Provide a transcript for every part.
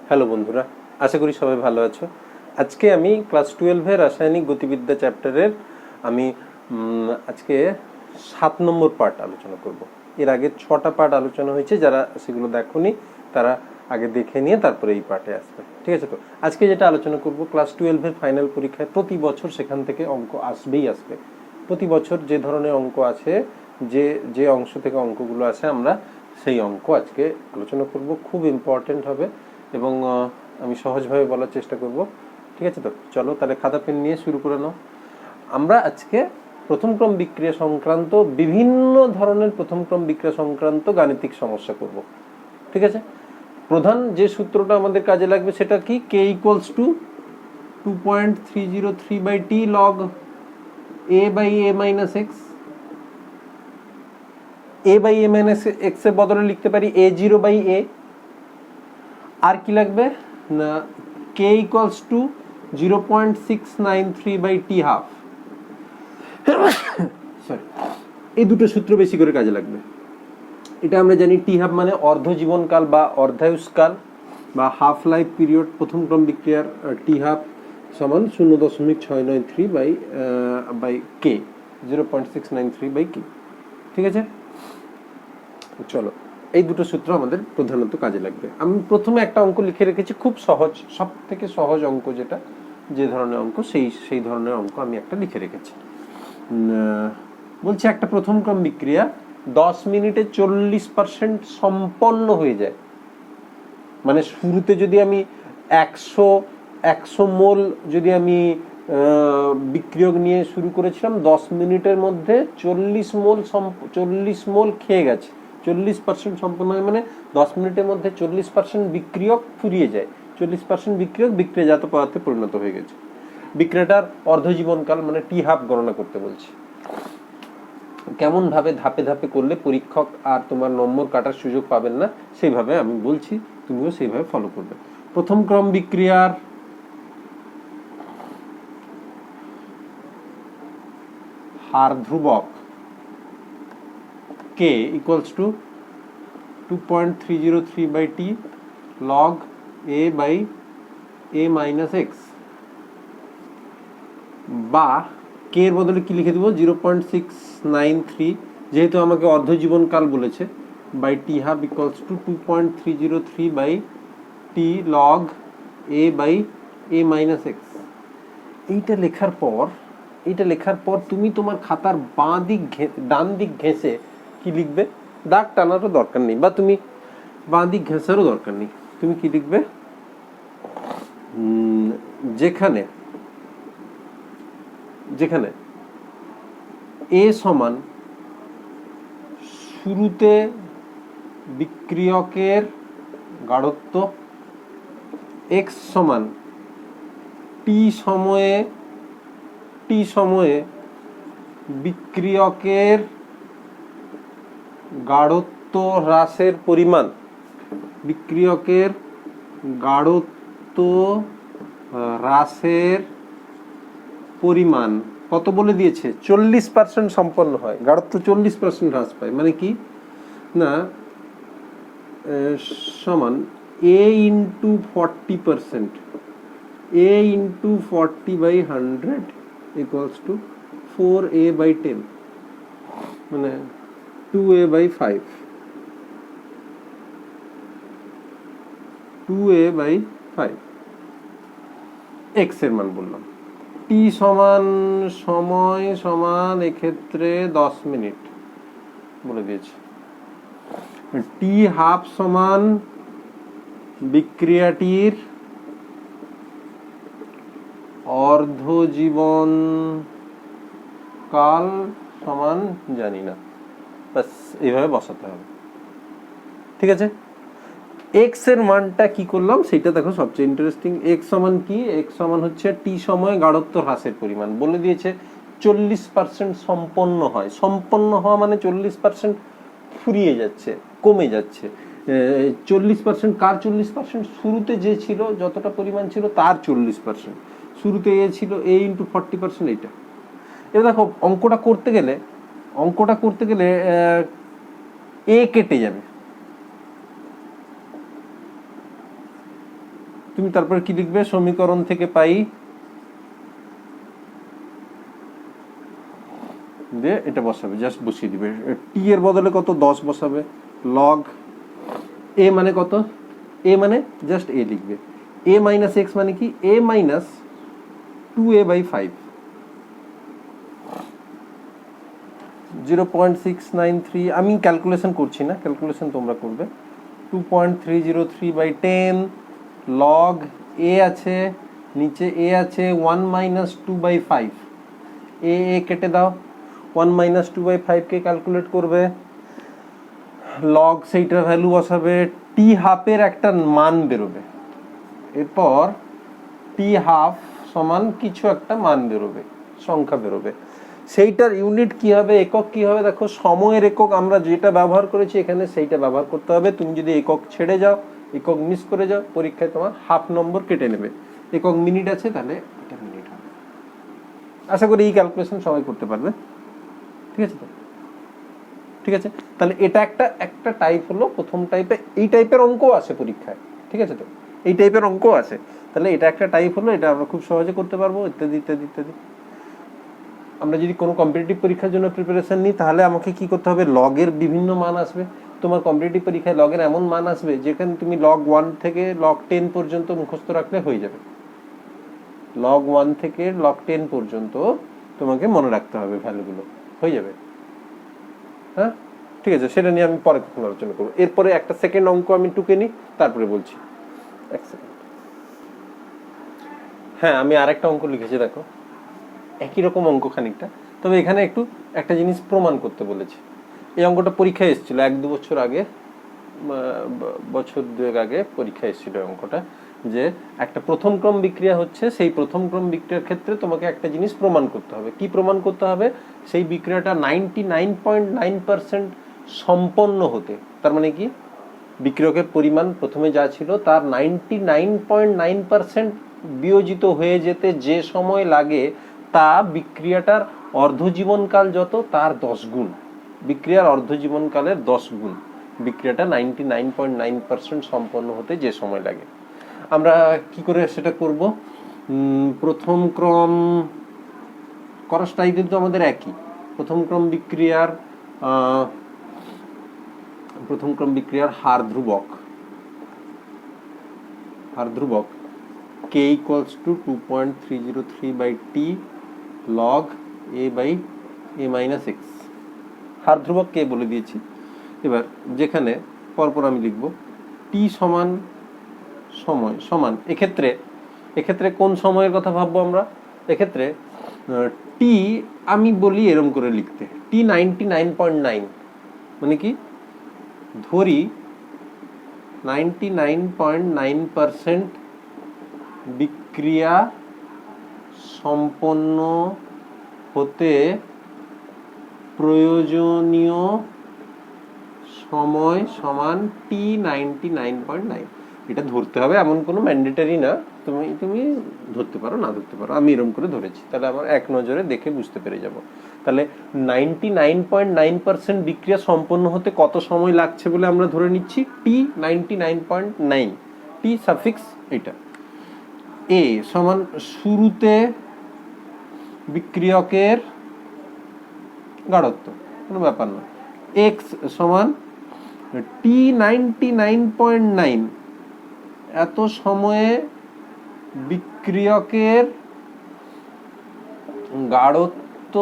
Hello বন্ধুরা, আশা করি সবাই ভালো আছো। আজকে আমি ক্লাস 12-এর রাসায়নিক গতিবিদ্যা চ্যাপ্টারের আমি আজকে 7 নম্বর পার্ট আলোচনা করব। এর আগে 6টা পার্ট আলোচনা হয়েছে, যারা সেগুলো দেখোনি তারা আগে দেখে নিয়ে তারপরে এই পার্টে আসবে, ঠিক আছে? তো আজকে যেটা আলোচনা করব, ক্লাস 12-এর ফাইনাল পরীক্ষায় প্রতি বছর সেখান থেকে অঙ্ক আসবেই আসবে। প্রতি বছর যে ধরনের অঙ্ক আছে, যে অংশ থেকে অঙ্কগুলো আসে, আমরা সেই অঙ্ক আজকে আলোচনা করব। খুব ইম্পর্টেন্ট হবে এবং আমি সহজভাবে বলার চেষ্টা করব, ঠিক আছে? তো চলো তাহলে খাতা পেন নিয়ে শুরু করে নাও। আমরা আজকে প্রথম ক্রম বিক্রিয়া সংক্রান্ত বিভিন্ন ধরনের প্রথম ক্রম বিক্রিয়া সংক্রান্ত গাণিতিক সমস্যা করব, ঠিক আছে? প্রধান যে সূত্রটা আমাদের কাজে লাগবে সেটা কি? k equals to 2.303/t log a by a minus x. a by a minus x এর বদলে লিখতে পারি a0/a। আর কি লাগবে না, k equals two 0.693/t half. Sorry, এই দুটো সূত্র বেশি করে কাজে লাগবে। এটা আমরা জানি টি হাফ মানে অর্ধ জীবনকাল বা অর্ধায়ুষ্কাল বা হাফ লাইফ পিরিয়ড। প্রথম ক্রম বিক্রিয়ার টি হাফ সমান 0.693/k, 0.693/k, ঠিক আছে? চলো, এই দুটো সূত্র আমাদের প্রধানত কাজে লাগবে। আমি প্রথমে একটা অঙ্ক লিখে রেখেছি, খুব সহজ, সব থেকে সহজ অঙ্ক যেটা, যে ধরনের অঙ্ক সেই ধরনের অঙ্ক আমি একটা লিখে রেখেছি। বলছি একটা প্রথম ক্রম বিক্রিয়া 10 মিনিটে 40% সম্পন্ন হয়ে যায়। মানে শুরুতে যদি আমি 100 মোল যদি আমি বিক্রিয়ক নিয়ে শুরু করেছিলাম, 10 মিনিটের মধ্যে 40 মোল খেয়ে গেছে। 40% সম্পন্ন হয় মানে 10 মিনিটের মধ্যে 40% বিক্রিয়ক ফুরিয়ে যায়। 40% বিক্রিয়ক বিক্রিয়াজাত পদার্থে পরিণত হয়ে গেছে। বিক্রিয়াটার অর্ধজীবনকাল মানে টি হাফ গণনা করতে বলছি। কেমন ভাবে ধাপে ধাপে করলে পরীক্ষক আর তোমার নম্বর কাটার সুযোগ পাবেন না, সেইভাবে আমি বলছি, তুমিও সেইভাবে ফলো করবে। প্রথম ক্রম বিক্রিয়ার হার ধ্রুবক k equals to 2.303/t log a by a minus x, বা k এর বদলে কি লিখে দেবো 0.693, যেহেতু আমাকে অর্ধজীবনকাল বলেছে, by t half equals to 2.303/t log a by a minus x. এইটা লেখার পর তুমি তোমার খাতার ডান দিক ঘেঁষে কি লিখবে? দাগ টানারও দরকার নেই, বা তুমি বাঁ দিক ঘেঁষারও দরকার নেই। তুমি কি লিখবে? যেখানে a সমান শুরুতে বিক্রিয়কের গাঢ়ত্ব, x সমান t সময়ে বিক্রিয়কের গাঢ়ত্ব হ্রাসের পরিমাণ, বিক্রিয়কের গাঢ়ত্ব হ্রাসের পরিমাণ কত বলে দিয়েছে? 40% সম্পন্ন হয়, গাঢ়ত্ব 40% হ্রাস পায়। মানে কি না, সমান a into 40%, a into 40/100 equals to 4a/10, মানে 2a/5, 2a/5 x এর মান বললাম। t সমান সময় সমান এক্ষেত্রে 10 মিনিট বলে দিয়েছে। t হাফ সমান বিক্রিয়াটির অর্ধজীবন কাল সমান জানি না, বাস এইভাবে বসাতে হবে, ঠিক আছে? x এর মানটা কি করলাম সেটা দেখো, সবচেয়ে ইন্টারেস্টিং। x সমান কি? x সমান হচ্ছে t সময়ে গাঢ়ত্ব হ্রাসের পরিমাণ। বলে দিয়েছে 40% সম্পন্ন হয়। সম্পন্ন হওয়া মানে 40% ফুরিয়ে যাচ্ছে, কমে যাচ্ছে। 40% কার 40%? শুরুতে যে ছিল, যতটা পরিমাণ ছিল তার 40%। শুরুতে এ ছিল a ইন্টু 40%, এইটা। এবার দেখো অঙ্কটা করতে গেলে এ কেটে যাবে, তুমি তারপর কি লিখবে, সমীকরণ থেকে পাই দিয়ে এটা বসাবে, জাস্ট বসিয়ে দিবে। টি এর বদলে কত, 10 বসাবে। লগ এ মানে কত, এ মানে জাস্ট এ লিখবে। এ মাইনাস এক্স মানে কি, এ মাইনাস 2a/5, 0.693। আমি ক্যালকুলেশন করছি না, ক্যালকুলেশন তোমরা করবে। 2.303/10 লগ এ আছে, নিচে এ আছে 1 মাইনাস 2/5, এ এ কেটে দাও, 1 মাইনাস 2/5 কে ক্যালকুলেট করবে, লগ সেইটার ভ্যালু বসাবে, টি হাফের একটা মান বেরোবে, এরপর টি হাফ সমান কিছু একটা মান বেরোবে, সংখ্যা বেরোবে, সেইটার ইউনিট কি হবে, একক কি হবে, দেখো সময়ের একক আমরা যেটা ব্যবহার করেছি এখানে সেইটা ব্যবহার করতে হবে। তুমি যদি একক ছেড়ে যাও, একক মিস করে যাও, পরীক্ষায় তোমার হাফ নম্বর কেটে নেবে। একক মিনিট আছে, তাহলে এটা মিনিট হবে। আশা করি এই ক্যালকুলেশন সবাই করতে পারবে, ঠিক আছে তো? ঠিক আছে, তাহলে এটা একটা টাইপ হলো, প্রথম টাইপে এই টাইপের অঙ্ক আসে পরীক্ষায়, ঠিক আছে তো? এই টাইপের অঙ্ক আসে, তাহলে এটা একটা টাইপ হলো, এটা আমরা খুব সহজে করতে পারবো, ইত্যাদি ইত্যাদি ইত্যাদি। আমরা যদি কোনো কম্পিটিটিভ পরীক্ষার জন্য প্রিপারেশন নিই, তাহলে আমাকে কি করতে হবে, লগের বিভিন্ন মান আসবে। তোমার কম্পিটিটিভ পরীক্ষায় লগের এমন মান আসবে যেখানে তুমি log 1 থেকে log 10 পর্যন্ত মুখস্থ রাখলে হয়ে যাবে। log 1 থেকে log 10 পর্যন্ত তোমাকে মনে রাখতে হবে, ভ্যালুগুলো হয়ে যাবে। হ্যাঁ, ঠিক আছে, সেটা নিয়ে আমি পরে কখন আলোচনা করবো। এরপরে একটা সেকেন্ড অঙ্ক আমি টুকে নিই, তারপরে বলছি। এক সেকেন্ড। হ্যাঁ, আমি আরেকটা অঙ্ক লিখেছি, দেখো একই রকম অঙ্ক খানিকটা, তবে এখানে একটু একটা জিনিস প্রমাণ করতে বলেছি। এই অঙ্কটা পরীক্ষায় এসেছিল 1-2 বছর আগে, বছর 2 আগে পরীক্ষায় এসেছিল অঙ্কটা, যে একটা প্রথম ক্রম বিক্রিয়া হচ্ছে, সেই প্রথম ক্রম বিক্রিয়ার ক্ষেত্রে তোমাকে একটা জিনিস প্রমাণ করতে হবে। কি প্রমাণ করতে হবে, সেই বিক্রিয়াটা 99.9% সম্পন্ন হতে, তার মানে কি বিক্রিয়কের পরিমাণ প্রথমে যা ছিল তার 99.9% বিয়োজিত হয়ে যেতে যে সময় লাগে তা বিক্রিয়াটার অর্ধজীবনকাল যত তার 10 গুণ, বিক্রিয়ার অর্ধজীবনকালের 10 গুণ বিক্রিয়াটা 99.9% সম্পন্ন হতে যে সময় লাগে। আমরা কি করে সেটা করব, প্রথম ক্রম করার স্টাইল কিন্তু আমাদের একই। প্রথম ক্রম বিক্রিয়ার হার ধ্রুবক k equals to 2.303/t log a/a minus x, হার ধ্রুবক কে বলে দিয়েছি। এবার যেখানে পরপর আমি লিখব t সমান সময় সমান, এক্ষেত্রে কোন সময়ের কথা ভাববো আমরা, এক্ষেত্রে t আমি বলি এরম করে লিখতে, t 99.9 মানে কি, ধরি 99.9% বিক্রিয়া সম্পন্ন হতে প্রয়োজনীয় সময় সমান t 99.9। এটা ধরতে হবে এমন কোনো ম্যান্ডেটরি না, তুমি ধরতে পারো না ধরতে পারো, আমি এরকম করে ধরেছি, তাহলে আমার এক নজরে দেখে বুঝতে পেরে যাব। তাহলে 99.9% বিক্রিয়া সম্পন্ন হতে কত সময় লাগছে বলে আমরা ধরে নিচ্ছি t 99.9, t সাফিক্স এটা, a সমান শুরুতে বিক্রিয়কের গাঢ়ত্ব, কোনো ব্যাপার না, x সমান t 99.9 এত সময়ে বিক্রিয়কের গাঢ়ত্ব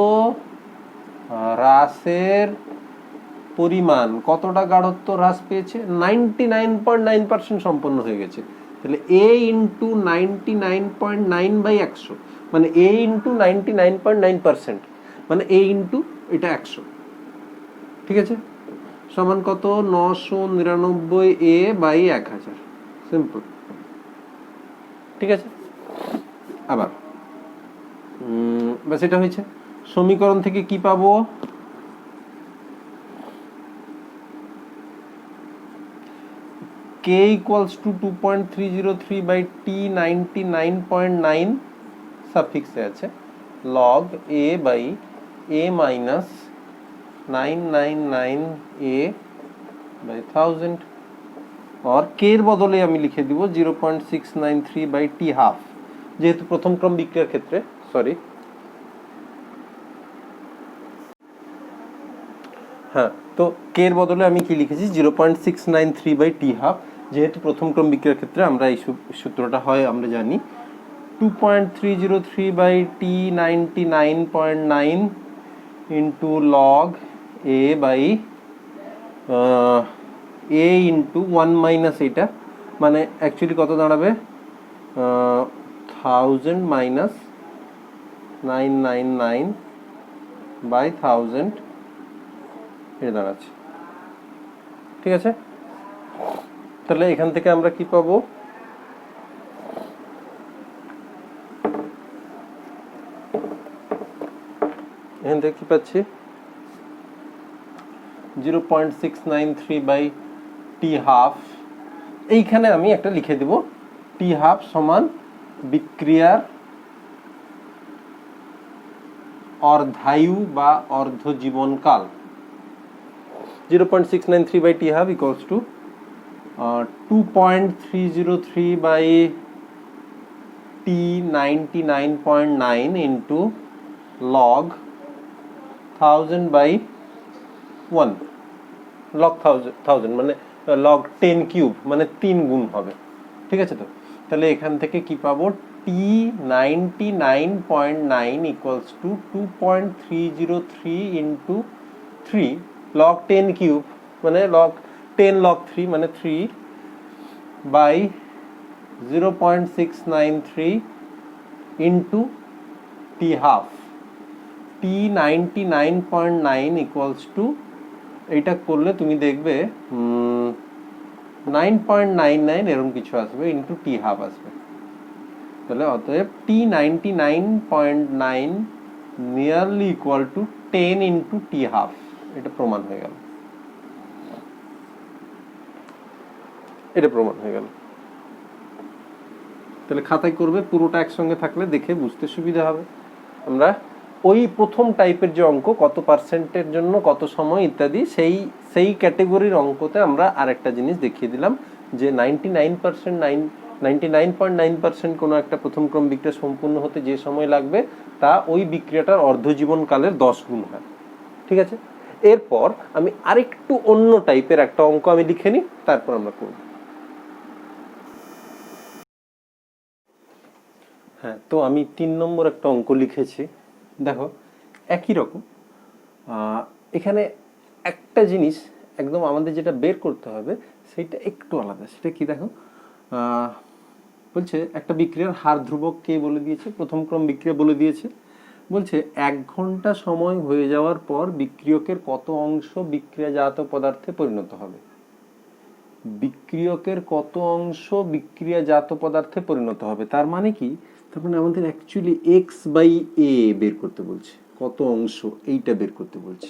হ্রাসের পরিমাণ, কতটা গাঢ়ত্ব হ্রাস পেয়েছে, 99.9% সম্পন্ন হয়ে গেছে। তাহলে a ইন্টু 99.9/100 মানে a ইন্টু 99.9%, মানে a ইন্টু এটা 100, ঠিক আছে, সমান কত, 999a/1000, সিম্পল, ঠিক আছে। আবার ব্যাস এটা হয়েছে। সমীকরণ থেকে কি পাবো, k equals to 2.303/t 99.9 সাফিক্সে আছে log a/a minus 999a/1000 और কে এর বদলে আমি লিখে দিব 0.693/t½ যেহেতু প্রথম ক্রম বিক্রিয়ার ক্ষেত্রে হ্যাঁ, তো কে এর বদলে আমি কি লিখেছি 0.693/t½ যেহেতু প্রথম ক্রম বিক্রিয়ার ক্ষেত্রে আমরা এই সূত্রটা হয় আমরা জানি 2.303/t99.9 into log a by a into 1 minus এটা মানে অ্যাকচুয়ালি কত দাঁড়াবে 1000 মাইনাস 999/1000 এটা দাঁড়াচ্ছে। ঠিক আছে, তাহলে এখান থেকে আমরা কি পাবো, এখান থেকে কি পাচ্ছি 0.693/t½ এইখানে আমি একটা লিখে দেব t½ সমান বিক্রিয়ার অর্ধায়ু বা অর্ধ জীবনকাল 0.693/t½ equals to 2.303/t99.9 into log 1000/1 log 1000 মানে log 10 কিউব মানে 3 গুণ হবে। ঠিক আছে, তো তাহলে এখান থেকে কি পাবো t99.9 equals to 2.303 into 3 log 10 cube মানে log 10 log 3 মানে 3 by 0.693 into t½ t99.9 equals to এইটা করলে তুমি দেখবে 9.99 এরকম কিছু আসবে ইন্টু t½ আসবে। তাহলে অতএব t99.9 nearly equal to 10 into t½ এটা প্রমাণ হয়ে গেল, এটা প্রমাণ হয়ে গেল। তাহলে খাতায় করবে, পুরোটা একসঙ্গে থাকলে দেখে বুঝতে সুবিধা হবে। আমরা ওই প্রথম টাইপের যে অঙ্ক কত পার্সেন্টের জন্য কত সময় ইত্যাদি সেই ক্যাটেগরির অঙ্কতে আমরা আরেকটা জিনিস দেখিয়ে দিলাম যে 99.9% কোনো একটা প্রথম ক্রম বিক্রিয়া সম্পূর্ণ হতে যে সময় লাগবে তা ওই বিক্রিয়াটার অর্ধজীবনকালের 10 গুণ হয়। ঠিক আছে, এরপর আমি আরেকটু অন্য টাইপের একটা অঙ্ক আমি লিখে নিই, তারপর আমরা করব। হ্যাঁ, তো আমি 3 নম্বর একটা অঙ্ক লিখেছি। দেখো একই রকম, এখানে একটা জিনিস একদম আমাদের যেটা বের করতে হবে সেটা একটু আলাদা। সেটা কি দেখো, বলছে একটা বিক্রিয়ার হার ধ্রুবক কে বলে দিয়েছে, প্রথম ক্রম বিক্রিয়া বলে দিয়েছে। বলছে 1 ঘন্টা সময় হয়ে যাওয়ার পর বিক্রিয়কের কত অংশ বিক্রিয়াজাত পদার্থে পরিণত হবে। বিক্রিয়কের কত অংশ বিক্রিয়াজাত পদার্থে পরিণত হবে তার মানে কি, তার মানে আমাদের অ্যাকচুয়ালি x/a বের করতে বলছে, কত অংশ এইটা বের করতে বলছে,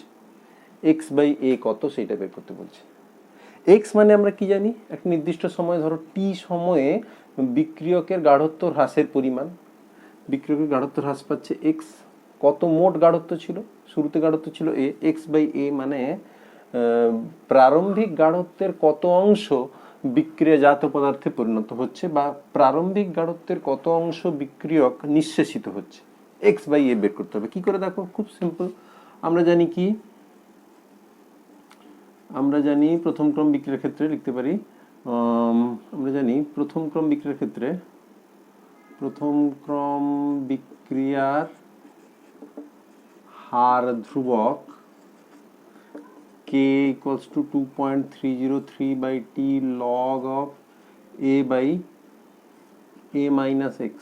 x/a কত সেইটা বের করতে বলছে। x মানে আমরা কি জানি, একটা নির্দিষ্ট সময় ধরো t সময়ে বিক্রিয়কের গাঢ়ত্ব হ্রাসের পরিমাণ, বিক্রিয়কের গাঢ়ত্ব হ্রাস পাচ্ছে x, কত মোট গাঢ়ত্ব ছিল, শুরুতে গাঢ়ত্ব ছিল a, x/a মানে প্রারম্ভিক গাঢ়ত্বের কত অংশ বিক্রিয়াজাত পদার্থে পরিণত হচ্ছে বা প্রারম্ভিক গাঢ়ত্বের কত অংশ বিক্রিয়ক নিঃশেষিত হচ্ছে, x/a বের করতে হবে। কি করে দেখো, খুব সিম্পল। আমরা জানি কি, আমরা জানি প্রথম ক্রম বিক্রিয়ার ক্ষেত্রে লিখতে পারি, আমরা জানি প্রথম ক্রম বিক্রিয়ার ক্ষেত্রে প্রথম ক্রম বিক্রিয়ার হার ধ্রুবক k equals to 2.303/t log of a/a minus x,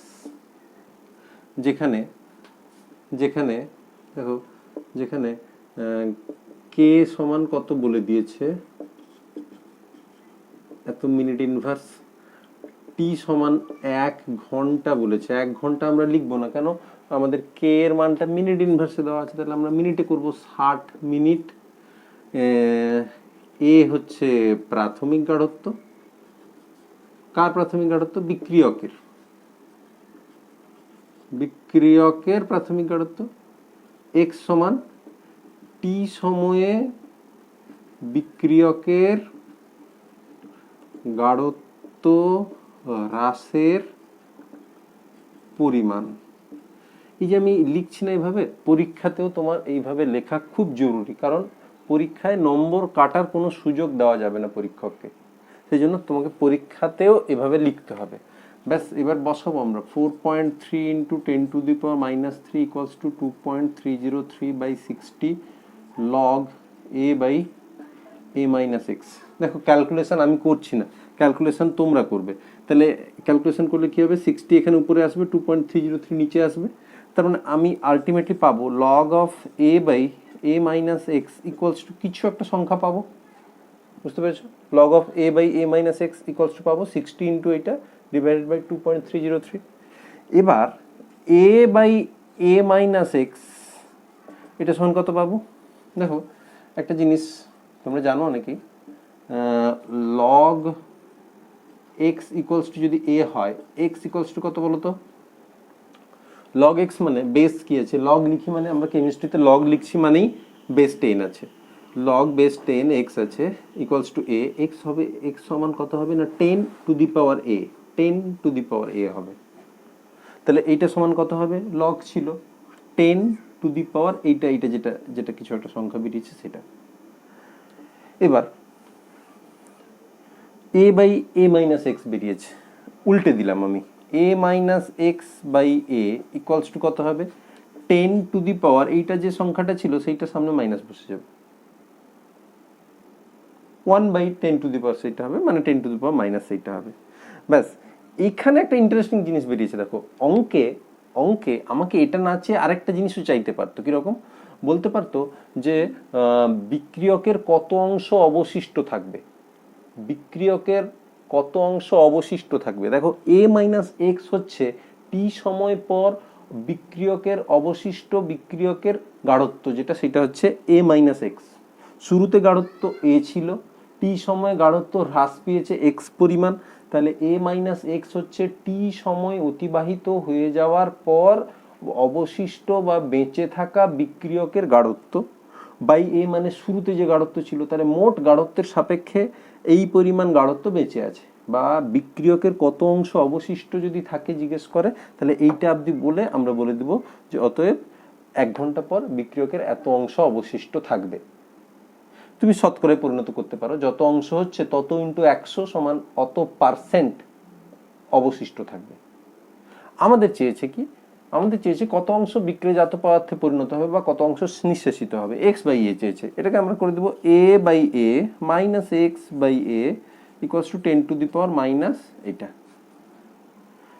যেখানে দেখো যেখানে k সমান কত বলে দিয়েছে, এত মিনিট ইনভার্স, t সমান 1 ঘন্টা বলেছে। 1 ঘন্টা আমরা লিখবো না, কেন, আমাদের k এর মানটা মিনিট ইনভার্সে দেওয়া আছে, তাহলে আমরা মিনিটে করব 60 মিনিট। এ হচ্ছে প্রাথমিক গাঢ়ত্ব, কার প্রাথমিক গাঢ়ত্ব, বিক্রিয়কের প্রাথমিক গাঢ়ত্ব। x সমান t সময়ে বিক্রিয়কের গাঢ়ত্ব হ্রাসের পরিমাণ। এই যে আমি লিখছি না এইভাবে, পরীক্ষাতেও তোমার এইভাবে লেখা খুব জরুরি, কারণ পরীক্ষায় নম্বর কাটার কোনো সুযোগ দেওয়া যাবে না পরীক্ষককে, সেই জন্য তোমাকে পরীক্ষাতেও এভাবে লিখতে হবে। ব্যাস, এবার বসাবো আমরা 4.3 into 10⁻³ equals to 2.303/60 log a by a minus x. দেখো ক্যালকুলেশন আমি করছি না, ক্যালকুলেশন তোমরা করবে। তাহলে ক্যালকুলেশন করলে কি হবে, 60 এখানে উপরে আসবে, 2.303 নিচে আসবে। তার মানে আমি আলটিমেটলি পাবো log of a by a minus x equals to কিছু একটা সংখ্যা পাবো, বুঝতে পেরেছো? Log of a by a minus x equals to পাবো 60 ইন্টু এটা ডিভাইডেড বাই 2.303। এবার a by a minus x এটা সমান কত পাবো? দেখো একটা জিনিস তোমরা জানো অনেকেই, লগ এক্স ইকুয়ালস টু যদি a হয়, এক্স ইকুয়ালস টু কত বলো তো? লগ এক্স মানে বেস কি আছে, লগ লিখি মানে আমরা কেমিস্ট্রিতে লগ লিখছি মানেই বেস 10 আছে, লগ বেস 10 এক্স আছে ইকুয়ালস টু a। এক্স হবে, এক্স সমান কত হবে না 10 to the power a, 10 to the power a হবে। তাহলে এইটা সমান কত হবে, লগ ছিল 10 টু দি পাওয়ার এইটা, এইটা যেটা যেটা কিছু একটা সংখ্যা বেরিয়েছে সেটা। এবার a by a minus x বেরিয়েছে, উল্টে দিলাম আমি, a minus x by a equals to কত হবে 10 টু দি পাওয়ার, এইটা যে সংখ্যাটা ছিল সেইটা সামনে মাইনাস বসে যাবে, 1/10 টু দি পাওয়ার সেইটা হবে, মানে 10 টু দি পাওয়ার মাইনাস সেইটা হবে। ব্যাস, এখানে একটা ইন্টারেস্টিং জিনিস বেরিয়েছে। দেখো অঙ্কে অঙ্কে আমাকে এটা না চেয়ে আরেকটা জিনিসও চাইতে পারতো, কিরকম বলতে পারতো যে বিক্রিয়কের কত অংশ অবশিষ্ট থাকবে, বিক্রিয়কের কত অংশ অবশিষ্ট থাকবে। দেখো a মাইনাস এক্স হচ্ছে টি সময় পর বিক্রিয়কের অবশিষ্ট বিক্রিয়কের গাঢ়ত্ব, যেটা সেটা হচ্ছে a মাইনাস এক্স। শুরুতে গাঢ়ত্ব a ছিল, টি সময় গাঢ়ত্ব হ্রাস পেয়েছে এক্স পরিমাণ, তাহলে a মাইনাস এক্স হচ্ছে টি সময় অতিবাহিত হয়ে যাওয়ার পর অবশিষ্ট বা বেঁচে থাকা বিক্রিয়কের গাঢ়ত্ব বাই a মানে শুরুতে যে গাঢ়ত্ব ছিল, তাহলে মোট গাঢ়ত্বের সাপেক্ষে এই পরিমাণ গাঢ়ত্ব বেঁচে আছে। বা বিক্রিয়কের কত অংশ অবশিষ্ট যদি থাকে জিজ্ঞেস করে, তাহলে এইটা অবধি বলে আমরা বলে দেব যে অতএব 1 ঘন্টা পর বিক্রিয়কের এত অংশ অবশিষ্ট থাকবে। তুমি শতকরায় পরিণত করতে পারো, যত অংশ হচ্ছে তত ইন্টু 100 সমান অত পার্সেন্ট অবশিষ্ট থাকবে। আমাদের চেয়েছে কি, আমাদের চেয়েছে কত অংশ বিক্রিয়াজাত পদার্থে পরিণত হবে বা কত অংশ নিঃশেষিত হবে, এক্স বাই এ চেয়েছে। এটাকে আমরা করে দেবো a by a minus x by a equals to 10 to the power minus এটা।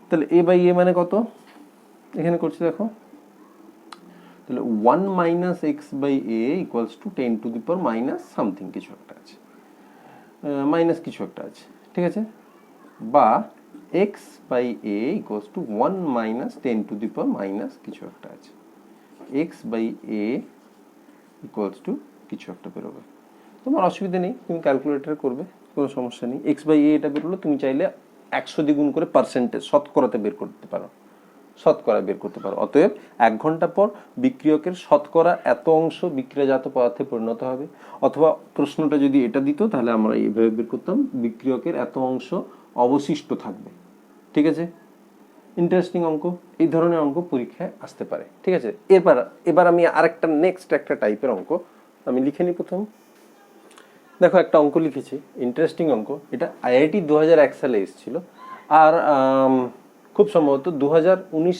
তাহলে a বাই a মানে কত এখানে করছি দেখো, তাহলে 1 minus x by a equals to 10 to the power minus something কিছু একটা আছে, মাইনাস কিছু একটা আছে, ঠিক আছে? বা x by a equals to 1 minus 10 to the power minus কিছু একটা আছে, x by a equals to কিছু একটা বেরোবে। তোমার অসুবিধা নেই, তুমি ক্যালকুলেটরে করবে, কোনো সমস্যা নেই। x বাই a এটা বেরোলো, তুমি চাইলে 100 দ্বিগুণ করে পার্সেন্টেজ শতকরাতে বের করতে পারো, শতকরা বের করতে পারো। অতএব 1 ঘন্টা পর বিক্রিয়কের শতকরা এত অংশ বিক্রিয়াজাত পদার্থে পরিণত হবে। অথবা প্রশ্নটা যদি এটা দিত তাহলে আমরা এইভাবে বের করতাম, বিক্রিয়কের এত অংশ অবশিষ্ট থাকবে। ঠিক আছে, ইন্টারেস্টিং অঙ্ক, এই ধরনের অঙ্ক পরীক্ষায় আসতে পারে। ঠিক আছে, এবার আমি আরেকটা নেক্সট একটা টাইপের অঙ্ক আমি লিখে নিই। প্রথম দেখো একটা অঙ্ক লিখেছি, ইন্টারেস্টিং অঙ্ক। এটা IIT 2001 সালে এসেছিল, আর খুব সম্ভবত 2019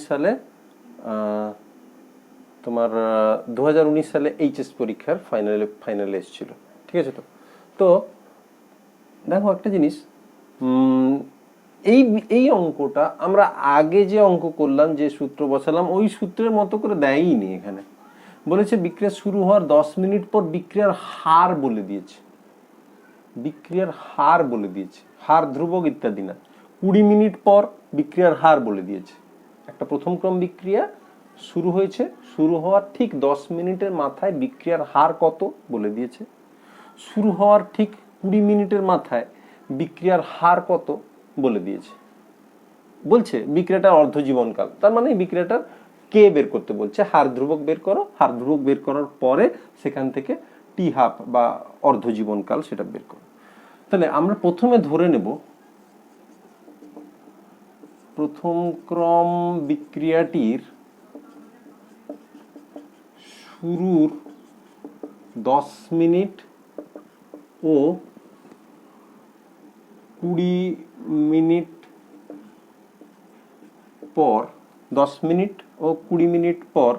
সালে তোমার 2019 সালে এইচএস পরীক্ষার ফাইনালে এসেছিল। ঠিক আছে, তো দেখো একটা জিনিস, এই অঙ্কটা আমরা আগে যে অঙ্ক করলাম, যে সূত্র বসালাম, ওই সূত্রের মতো করে দেয়নি। এখানে বলেছে বিক্রিয়া শুরু হওয়ার 10 মিনিট পর বিক্রিয়ার হার বলে দিয়েছে, বিক্রিয়ার হার বলে দিয়েছে, হার ধ্রুবক ইত্যাদি না। 20 মিনিট পর বিক্রিয়ার হার বলে দিয়েছে। একটা প্রথম ক্রম বিক্রিয়া শুরু হয়েছে, শুরু হওয়ার ঠিক 10 মিনিটের মাথায় বিক্রিয়ার হার কত বলে দিয়েছে। শুরু হওয়ার ঠিক 20 মিনিটের মাথায় বিক্রিয়ার হার কত বলে দিয়েছে। বলছে বিক্রিয়াটার অর্ধজীবনকাল, তার মানে বিক্রিয়াটার কে বের করতে বলছে, হার ধ্রুবক বের করো। হার ধ্রুবক বের করার পরে সেখান থেকে টি হাফ বা অর্ধজীবনকাল সেটা বের করো। তাহলে আমরা প্রথমে ধরে নেব প্রথম ক্রম বিক্রিয়াটির শুরুর 10 মিনিট ও 20 মিনিট পর 10 মিনিট ও 20 মিনিট পর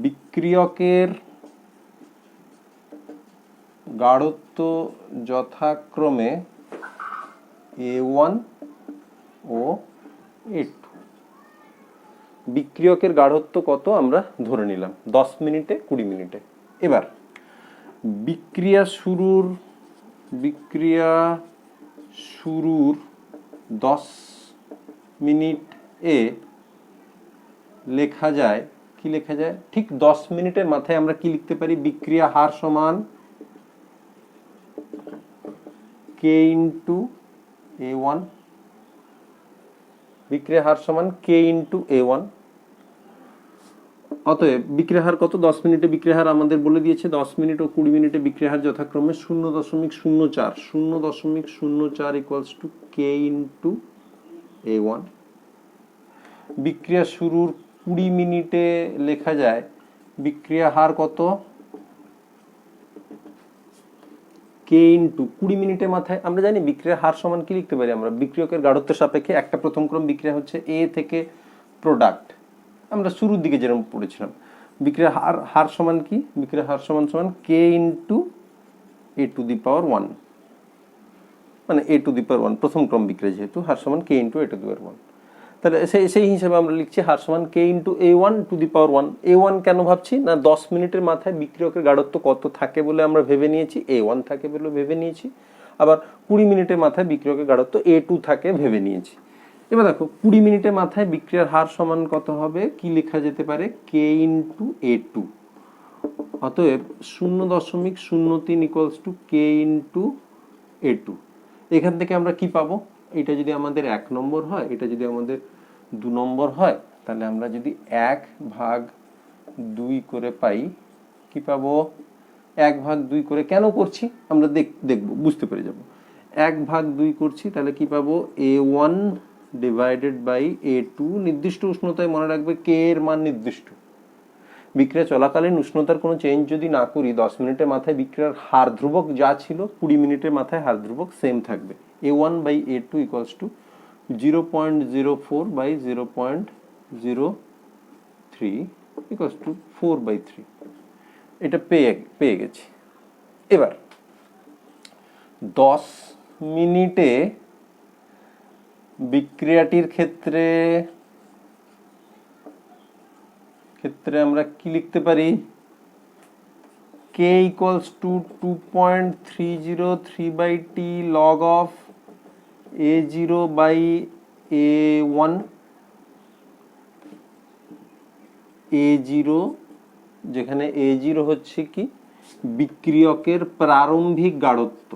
বিক্রিয়কের গাঢ়ত্ব যথাক্রমে A1 ও A2। বিক্রিয়কের গাঢ়ত্ব কত আমরা ধরে নিলাম 10 মিনিটে 20 মিনিটে। এবার বিক্রিয়া শুরুর 10 মিনিট এ লেখা যায় কি লেখা যায়, ঠিক 10 মিনিটের মাথায় আমরা কি লিখতে পারি, বিক্রিয়া হার সমান K ইন্টু A1, বিক্রিয়া হার সমান K ইন্টু A1। অতএব বিক্রিয়া হার কত, 10 মিনিটে বিক্রিয়া হার আমাদের বলে দিয়েছে 10 মিনিট ও 20 মিনিটে বিক্রিয়া হার যথাক্রমে 0.04 equals to K into A1। বিক্রিয়া শুরুর 20 মিনিটে লেখা যায় বিক্রিয়া হার কত, K ইন্টু 20 মিনিটের মাথায় আমরা জানি বিক্রিয়ার হার সমান কি লিখতে পারি আমরা, বিক্রিয়কের গাঢ়ত্বের সাপেক্ষে একটা প্রথম ক্রম বিক্রিয়া হচ্ছে A থেকে প্রোডাক্ট, আমরা শুরুর দিকে যেরকম পড়েছিলাম। বিক্রিয়ার হার সমান কি, বিক্রিয়ার হার সমান K into A to the power 1, মানে A টু দি পাওয়ার 1 প্রথম ক্রম বিক্রিয়া, যেহেতু হার সমান K into A to the power 1। তাহলে সেই হিসাবে আমরা লিখছি হার সমান K into A1 to the power 1। A1 কেন ভাবছি না, 10 মিনিটের মাথায় বিক্রিয়কের গাঢ়ত্ব কত থাকে বলে আমরা ভেবে নিয়েছি, A1 থাকে বলে ভেবে নিয়েছি। আবার 20 মিনিটের মাথায় বিক্রিয়কের গাঢ়ত্ব A2 থাকে ভেবে নিয়েছি। এবার দেখো 20 মিনিটের মাথায় বিক্রিয়ার হার সমান কত হবে, কি লেখা যেতে পারে, K ইন্টু A2। অতএব 0.03 equals two K into A2। এখান থেকে আমরা কি পাবো, এটা যদি আমাদের 1 নম্বর হয়, এটা যদি আমাদের 2 নম্বর হয়, তাহলে আমরা যদি 1/2 করে পাই, কি পাবো, 1/2 করে কেন করছি আমরা দেখবো, বুঝতে পেরে যাব। 1/2 করছি তাহলে কি পাবো, A1 ডিভাইডেড বাই A2। নির্দিষ্ট উষ্ণতায় মনে রাখবে K এর মান নির্দিষ্ট। বিক্রিয়া চলাকালীন উষ্ণতার কোনো চেঞ্জ যদি না করি, 10 মিনিটের মাথায় বিক্রিয়ার হার ধ্রুবক যা ছিল 20 মিনিটের মাথায় হার ধ্রুবক সেম থাকবে। A1 by A2 equals to 0.04 by 0.03 equals to 4/3। এটা পেয়ে গেছি। এবার 10 মিনিটে বিক্রিয়াটির ক্ষেত্রে আমরা কি লিখতে পারি, K equals to 2.303/T log of A0 by A1। A0, যেখানে A0 হচ্ছে কি, বিক্রিয়কের প্রারম্ভিক গাঢ়ত্ব।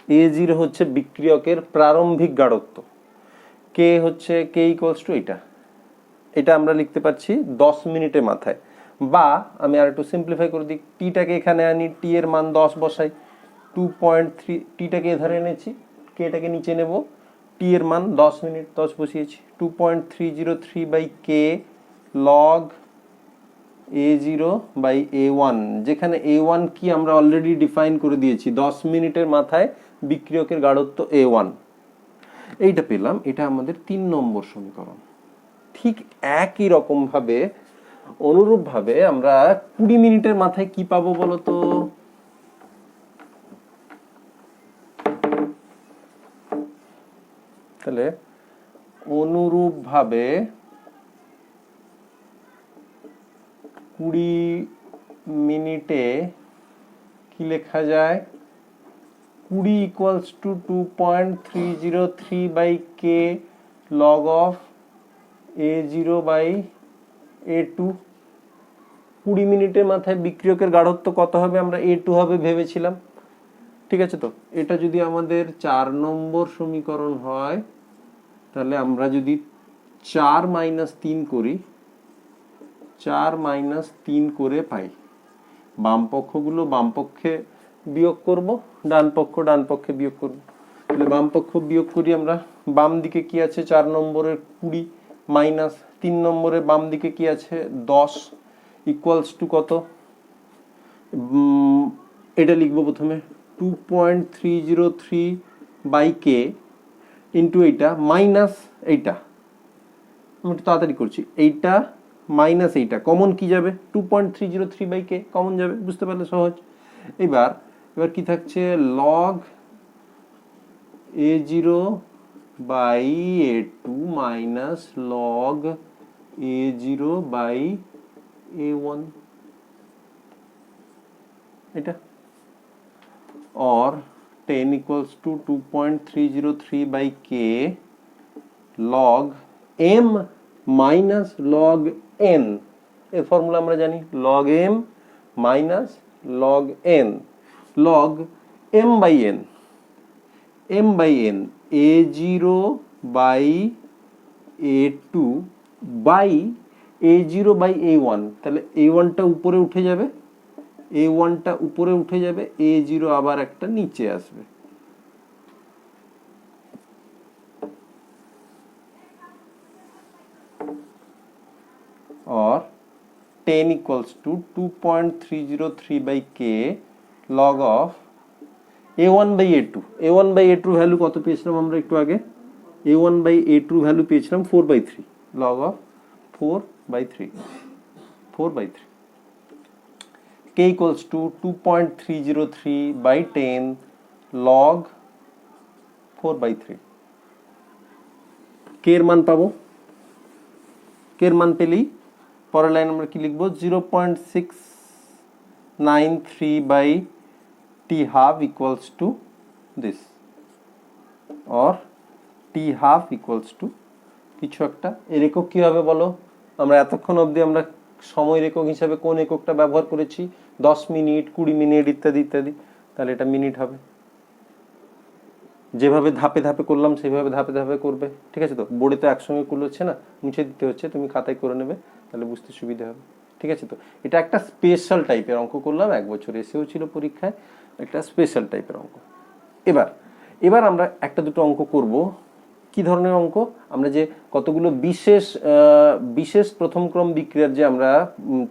A0 হচ্ছে বিক্রিয়কের প্রারম্ভিক গাঢ়ত্ব। K হচ্ছে K ইকুয়ালস টু এটা আমরা লিখতে পাচ্ছি 10 মিনিটের মাথায়, বা আমি আর একটু সিম্পলিফাই করে দিই, টিটাকে এখানে আনি, টি এর মান 10 বসাই, 2.3, টিটাকে এধারে এনেছি, কেটাকে নিচে নেব, টি এর মান 10 মিনিট, 10 বসিয়েছি, 2.303/K log A0 by A1, যেখানে A1 কি আমরা অলরেডি ডিফাইন করে দিয়েছি, 10 মিনিটের মাথায় বিক্রিয়কের গাঢ়ত্ব A1। এইটা পেলাম, এটা আমাদের 3 নম্বর সমীকরণ। ঠিক একই রকম ভাবে অনুরূপ ভাবে আমরা 20 মিনিটের মাথায় কি পাবো বলতো, তাহলে অনুরূপ ভাবে 20 মিনিটে কি লেখা যায়, 20 equals to 2.303/K log of A0 by A2। 20 মিনিটের মাথায় বিক্রিয়কের গাঢ়ত্ব কত হবে, আমরা A2 হবে ভেবেছিলাম, ঠিক আছে। তো এটা যদি আমাদের 4 নম্বর সমীকরণ হয়, তাহলে আমরা যদি 4 - 3 করি, 4 - 3 করে পাই। বাম পক্ষগুলো বাম পক্ষে বিয়োগ করব, ডান পক্ষে বিয়োগ করব। তাহলে বাম পক্ষ বিয়োগ করি আমরা। বাম দিকে কি আছে 4 নম্বরের 20 মাইনাস 3 নম্বরের বাম দিকে কি আছে 10 ইকুয়ালস টু কত? এটা লিখবো প্রথমে 2.303 বাই কে ইন্টু এইটা মাইনাস এইটা। আমি একটু তাড়াতাড়ি করছি। এইটা মাইনাস এইটা কমন কি যাবে? 2.303 বাই কে কমন যাবে, বুঝতে পারলে সহজ। এবার কি থাকছে? Log a0 by a2 minus log a0 by a1, এটা or 10 equals to 2.303 by k log m minus log n। এর ফর্মুলা আমরা জানি log m minus log n, log m by n, m by n a0 by a2 by a0 by a1। তাহলে a1 টা উপরে উঠে যাবে, a1 টা উপরে উঠে যাবে, a0 আবার একটা নিচে আসবে। or 10 equals to 2.303 by k log of a1 by a2। a1 by a2 value কত পেয়েছিলাম আমরা একটু আগে? a1 by a2 ভ্যালু পেয়েছিলাম 4/3, log of 4/3, 4/3। k equals to 2.303 by 10 log 4/3। k এর মান পাবো। k এর মান পেলেই পরের লাইন আমরা কি লিখবো? 0.693 by t half equals to this, or t half equals to কিছু একটা। এর একক কি হবে বলো? আমরা এতক্ষণ অবধি আমরা সময়ের একক হিসাবে কোন এককটা ব্যবহার করেছি? 10 মিনিট, 20 মিনিট ইত্যাদি ইত্যাদি। তাহলে এটা মিনিট হবে। যেভাবে ধাপে ধাপে করলাম সেভাবে ধাপে ধাপে করবে, ঠিক আছে তো? বোর্ডে তো একসঙ্গে করলে হচ্ছে না, মুছে দিতে হচ্ছে, তুমি খাতায় করে নেবে, তাহলে বুঝতে সুবিধা হবে, ঠিক আছে তো? এটা একটা স্পেশাল টাইপের অঙ্ক করলাম, 1 বছর এসেও ছিল পরীক্ষায়, একটা স্পেশাল টাইপের অঙ্ক। এবার আমরা একটা দুটো অঙ্ক করব। কি ধরনের অঙ্ক? আমরা যে কতগুলো বিশেষ প্রথম ক্রম বিক্রিয়ার যে আমরা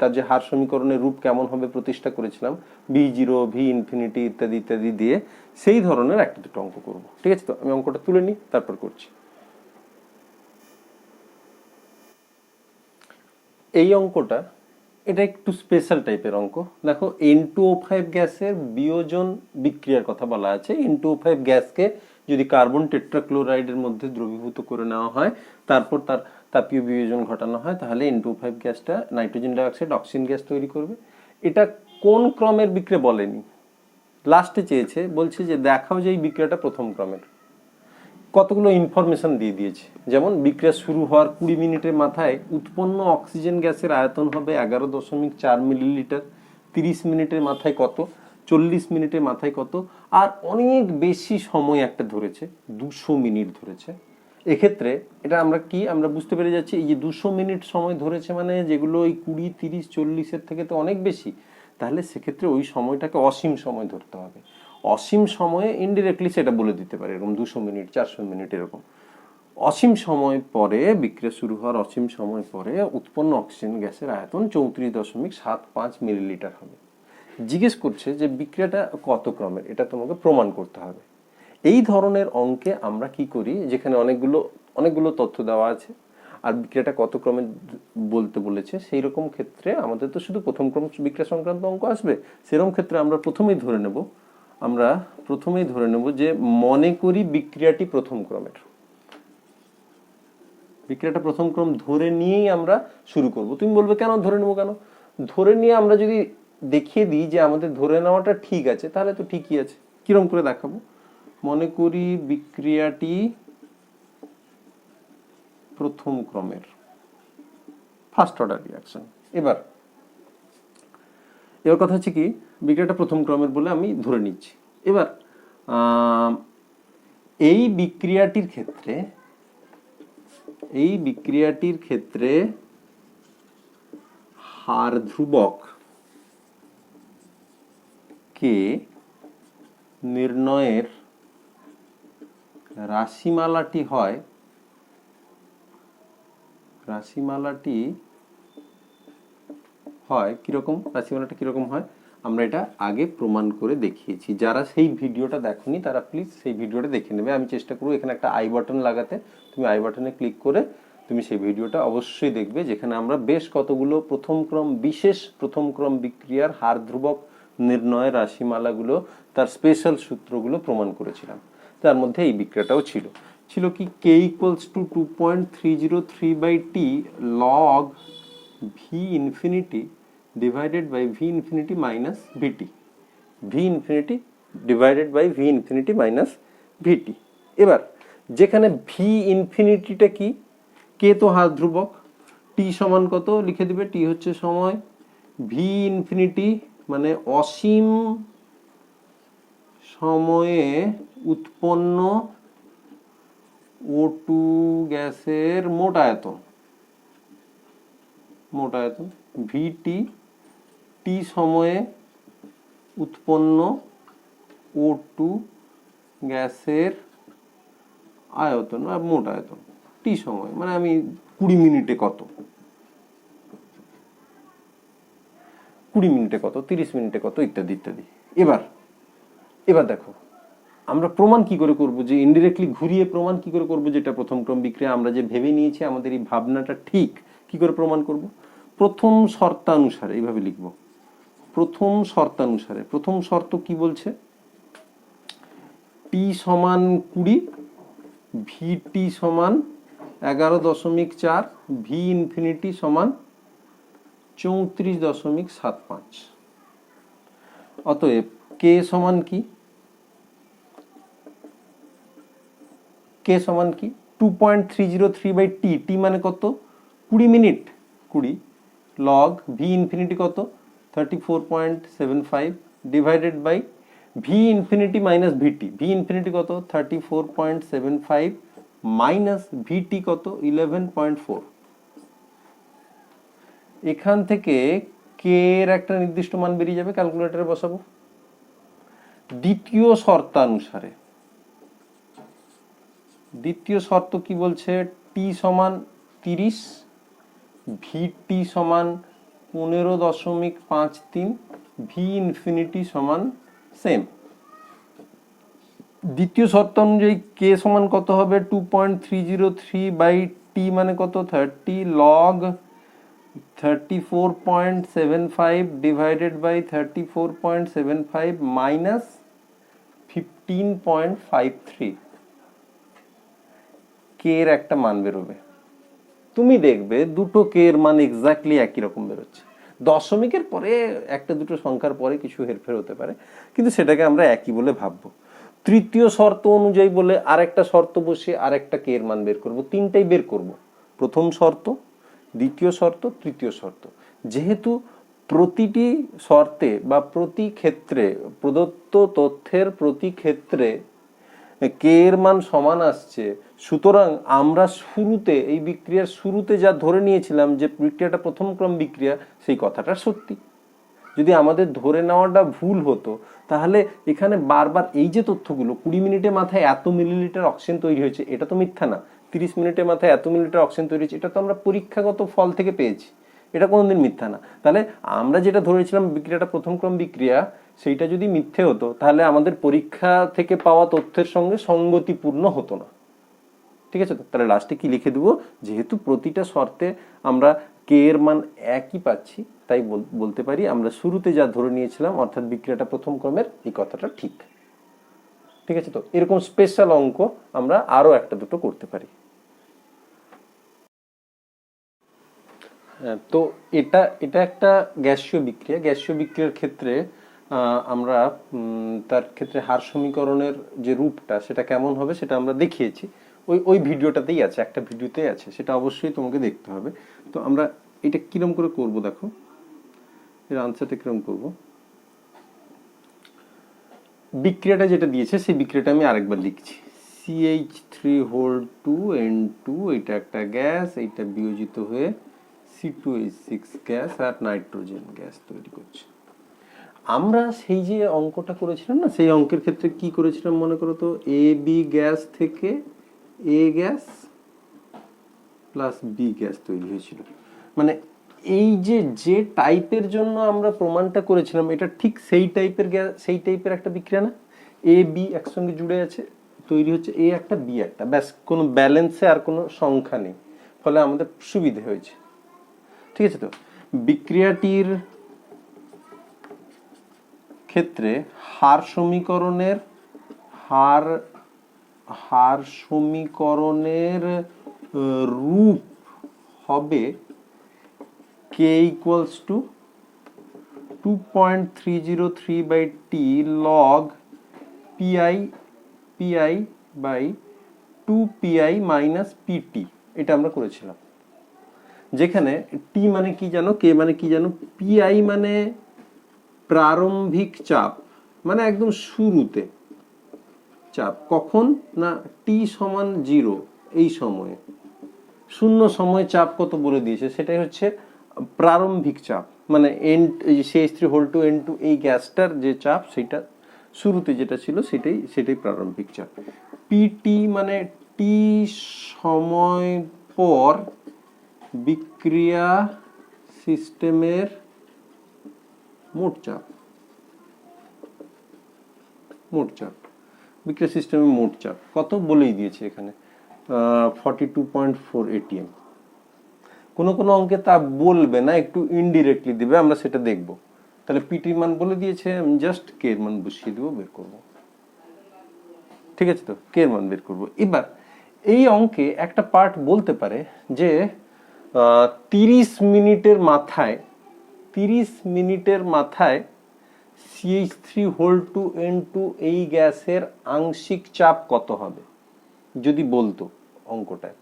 তার যে হার সমীকরণের রূপ কেমন হবে প্রতিষ্ঠা করেছিলাম, v0 v ইনফিনিটি ইত্যাদি ইত্যাদি দিয়ে, সেই ধরনের একটা দুটো অঙ্ক করব, ঠিক আছে তো? আমি অঙ্কটা তুলে নিই, তারপর করছি। এই অঙ্কটা এটা একটু স্পেশাল টাইপের অঙ্ক। দেখো N2O5 গ্যাসের বিয়োজন বিক্রিয়ার কথা বলা আছে। N2O5 গ্যাসকে যদি কার্বন টেট্রাক্লোরাইডের মধ্যে দ্রবীভূত করে নেওয়া হয়, তারপর তার তাপীয় বিয়োজন ঘটানো হয়, তাহলে N2O5 গ্যাসটা নাইট্রোজেন ডাইঅক্সাইড অক্সিজেন গ্যাস তৈরি করবে। এটা কোন ক্রমের বিক্রিয়া বলেনি, লাস্টে চেয়েছে, বলছে যে দেখাও যে এই বিক্রিয়াটা প্রথম ক্রমের। কতগুলো ইনফরমেশন দিয়ে দিয়েছে, যেমন বিক্রিয়া শুরু হওয়ার 20 মিনিটের মাথায় উৎপন্ন অক্সিজেন গ্যাসের আয়তন হবে 11.4 মিলিলিটার, 30 মিনিটের মাথায় কত, 40 মিনিটের মাথায় কত, আর অনেক বেশি সময় একটা ধরেছে, 200 মিনিট ধরেছে। এক্ষেত্রে এটা আমরা বুঝতে পেরে যাচ্ছি, এই যে 200 মিনিট সময় ধরেছে মানে যেগুলো ওই 20, 30, 40-এর থেকে তো অনেক বেশি, তাহলে সেক্ষেত্রে ওই সময়টাকে অসীম সময় ধরতে হবে। অসীম সময়ে ইনডিরেক্টলি সেটা বলে দিতে পারে, এরকম 200 মিনিট, 400 মিনিট এরকম। অসীম সময় পরে, বিক্রিয়া শুরু হওয়ার অসীম সময় পরে উৎপন্ন অক্সিজেন গ্যাসের আয়তন 34.75 মিলিলিটার হবে। জিজ্ঞেস করছে যে বিক্রিয়াটা কত ক্রমের, এটা তোমাকে প্রমাণ করতে হবে। এই ধরনের অঙ্কে আমরা কি করি, যেখানে অনেকগুলো তথ্য দেওয়া আছে আর বিক্রিয়াটা কত ক্রমে বলতে বলেছে, সেই রকম ক্ষেত্রে আমাদের তো শুধু প্রথম ক্রম বিক্রিয়া সংক্রান্ত অঙ্ক আসবে। সেরকম ক্ষেত্রে আমরা প্রথমেই ধরে নেব যে মনে করি বিক্রিয়াটি প্রথম ক্রমের। বিক্রিয়াটা প্রথম ক্রম ধরে নিয়েই আমরা শুরু করব। তুমি বলবে কেন ধরে নেবো, কেন ধরে নিয়ে আমরা যদি দেখিয়ে দিই যে আমাদের ধরে নেওয়াটা ঠিক আছে, তাহলে তো ঠিকই আছে। কিরকম করে দেখাবো? মনে করি বিক্রিয়াটি প্রথম ক্রমের, ফার্স্ট অর্ডার রিঅ্যাকশন। এবার কথা হচ্ছে কি, বিক্রিয়াটা প্রথম ক্রমের বলে আমি ধরে নিচ্ছি। এবার এই বিক্রিয়াটির ক্ষেত্রে হার ধ্রুবক কে নির্ণয়ের রাশিমালাটি হয় কিরকম, রাশিমালাটা কিরকম হয় আমরা এটা আগে প্রমাণ করে দেখিয়েছি। যারা সেই ভিডিওটা দেখোনি তারা প্লিজ সেই ভিডিওটা দেখে নেবে। আমি চেষ্টা করব এখানে একটা আই বাটন লাগাতে, তুমি আই বাটনে ক্লিক করে তুমি সেই ভিডিওটা অবশ্যই দেখবে, যেখানে আমরা বেশ কতগুলো বিশেষ প্রথম ক্রম বিক্রিয়ার হার ধ্রুবক নির্ণয়ের রাশিমালাগুলো, তার স্পেশাল সূত্রগুলো প্রমাণ করেছিলাম। তার মধ্যে এই বিক্রিয়াটাও ছিল কি k equals to 2.303/t log v infinity divided by v infinity minus vt, v infinity divided by v infinity minus vt। এবার যেখানে v ইনফিনিটিটা কি, k তো হার ধ্রুবক, t সমান কত লিখে দিবে, t হচ্ছে সময়, v ইনফিনিটি মানে অসীম সময়ে উৎপন্ন O2 গ্যাসের মোট আয়তন, VT t সময়ে উৎপন্ন O2 গ্যাসের আয়তন বা মোট আয়তন t সময়, মানে আমি 20 মিনিটে কত, 30 মিনিটে কত ইত্যাদি ইত্যাদি। এবার দেখো আমরা প্রমাণ কি করে করব, যে ইনডিরেক্টলি ঘুরিয়ে প্রমাণ কি করে করব, যেটা প্রথম ক্রম বিক্রিয়া আমরা যে ভেবে নিয়েছি আমাদের এই ভাবনাটা ঠিক, কি করে প্রমাণ করব। প্রথম শর্তানুসারে এইভাবে লিখব, প্রথম শর্ত কি বলছে, t সমান 20, vt সমান 11.4, v ইনফিনিটি সমান 34.75। অতএব k সমান কি, 2.303/t, t মানে কত 20 মিনিট, 20 log v ইনফিনিটি কত 34.75 divided by v infinity minus vt, v infinity কত 34.75 মাইনাস vt কত 11.4। এখান থেকে k এর একটা নির্দিষ্ট মান বেরিয়ে যাবে, ক্যালকুলেটরে বসাবো। দ্বিতীয় শর্ত কি বলছে, t সমান 30, vt সমান 15.53, v ইনফিনিটি সমান সেম। দ্বিতীয় শর্ত অনুযায়ী k সমান কত হবে 2.303/t মানে কত 30 log 34.75 divided by 34.75 minus 15.53, k এর একটা মান বেরোবে। তুমি দেখবে দুটো k এর মান এক্স্যাক্টলি একই রকম বেরোচ্ছে, দশমিকের পরে একটা দুটো সংখ্যার পরে কিছু হেরফের হতে পারে, কিন্তু সেটাকে আমরা একই বলে ভাববো। তৃতীয় শর্ত অনুযায়ী বলে আরেকটা শর্ত বসিয়ে আরেকটা k এর মান বের করব, তিনটাই বের করব, প্রথম শর্ত, দ্বিতীয় শর্ত, তৃতীয় শর্ত। যেহেতু প্রতিটি শর্তে বা প্রতি ক্ষেত্রে প্রদত্ত তথ্যের প্রতি ক্ষেত্রে k এর মান সমান আসছে, সুতরাং আমরা শুরুতে এই বিক্রিয়ার শুরুতে যা ধরে নিয়েছিলাম যে বিক্রিয়াটা প্রথম ক্রম বিক্রিয়া, সেই কথাটা সত্যি। যদি আমাদের ধরে নেওয়াটা ভুল হতো তাহলে এখানে বারবার এই যে তথ্যগুলো 20 মিনিটের মাথায় এত মিলিলিটার অক্সিজেন তৈরি হয়েছে, এটা তো মিথ্যা না। 30 মিনিটের মাথায় এত মিলিলিটার অক্সিজেন তৈরি হয়েছে, এটা তো আমরা পরীক্ষাগত ফল থেকে পেয়েছি, এটা কোনোদিন মিথ্যা না। তাহলে আমরা যেটা ধরেছিলাম বিক্রিয়াটা প্রথম ক্রম বিক্রিয়া, সেইটা যদি মিথ্যে হতো তাহলে আমাদের পরীক্ষা থেকে পাওয়া তথ্যের সঙ্গে সঙ্গতিপূর্ণ হতো না। ঠিক আছে, তো তাহলে লাস্টে কি লিখে দেবো, যেহেতু প্রতিটা শর্তে আমরা k এর মান একই পাচ্ছি, তাই বলতে পারি আমরা শুরুতে যা ধরে নিয়েছিলাম অর্থাৎ বিক্রিয়াটা প্রথম ক্রমের, এই কথাটা ঠিক। ঠিক আছে, তো এরকম স্পেশাল অঙ্ক আমরা আরো একটা দুটো করতে পারি। তো এটা একটা গ্যাসীয় বিক্রিয়া। গ্যাসীয় বিক্রিয়ার ক্ষেত্রে আমরা তার ক্ষেত্রে হার সমীকরণের যে রূপটা সেটা কেমন হবে সেটা আমরা দেখিয়েছি, ওই ভিডিওটাতেই আছে, একটা ভিডিওতেই আছে, সেটা অবশ্যই তোমাকে দেখতে হবে। তো আমরা এটা কিরম করে করব, দেখো এর আনসারটা কিরম করব। বিক্রিয়াটা যেটা দিয়েছে সেই বিক্রিয়াটা আমি আরেকবার লিখছি, CH3 2N2, এটা একটা গ্যাস, এটা বিয়োজিত হয়ে C2H6 গ্যাস আর নাইট্রোজেন গ্যাস তৈরি করছে। আমরা সেই যে অঙ্কটা করেছিলাম না, সেই অঙ্কের ক্ষেত্রে কি করেছিলাম মনে করো তো, এ বি গ্যাস থেকে এ গ্যাস প্লাস বি গ্যাস তৈরি হয়েছিল। মানে এই যে টাইপের জন্য আমরা প্রমাণটা করেছিলাম, এটা ঠিক সেই টাইপের গ্যাস, সেই টাইপের একটা বিক্রিয়া না, এ বি একসঙ্গে জুড়ে আছে, তৈরি হচ্ছে এ একটা বি একটা, ব্যাস কোনো ব্যালেন্সে আর কোনো সংখ্যা নেই, ফলে আমাদের সুবিধে হয়েছে। ঠিক আছে, তো বিক্রিয়াটির ক্ষেত্রে হার সমীকরণের রূপ হবে k equals to 2.303 by t log pi by 2pi minus pt, এটা আমরা করেছিলাম। যেখানে t মানে কি জানো, k মানে কি জানো, pi মানে প্রারম্ভিক চাপ, মানে একদম শুরুতে চাপ, কখন না t সমান 0, এই সময়ে শূন্য সময় চাপ কত বলে দিয়েছে, সেটাই হচ্ছে প্রারম্ভিক চাপ, মানে CH3 এই গ্যাসটার যে চাপ, সেটা শুরুতে যেটা ছিল সেটাই প্রারম্ভিক চাপ। পিটি মানে টি সময় পর বিক্রিয়া সিস্টেমের মোট চাপ, বিক্রিয়া সিস্টেমের মোট চাপ কত বলেই দিয়েছে এখানে, 42.4 atm। কোনো অঙ্কে তা বলবে না, একটু ইনডিরেক্টলি দিবে, আমরা সেটা দেখব। তাহলে পিটি মান বলে দিয়েছে, আমি জাস্ট কে এর মান বসিয়ে দেবো, বের করব। ঠিক আছে, তো কে এর মান বের করব। এবার এই অঙ্কে একটা পার্ট বলতে পারে যে 30 মিনিটের মাথায় CH3 এই গ্যাসের আংশিক চাপ কত হবে, যদি বলতো অঙ্কটায়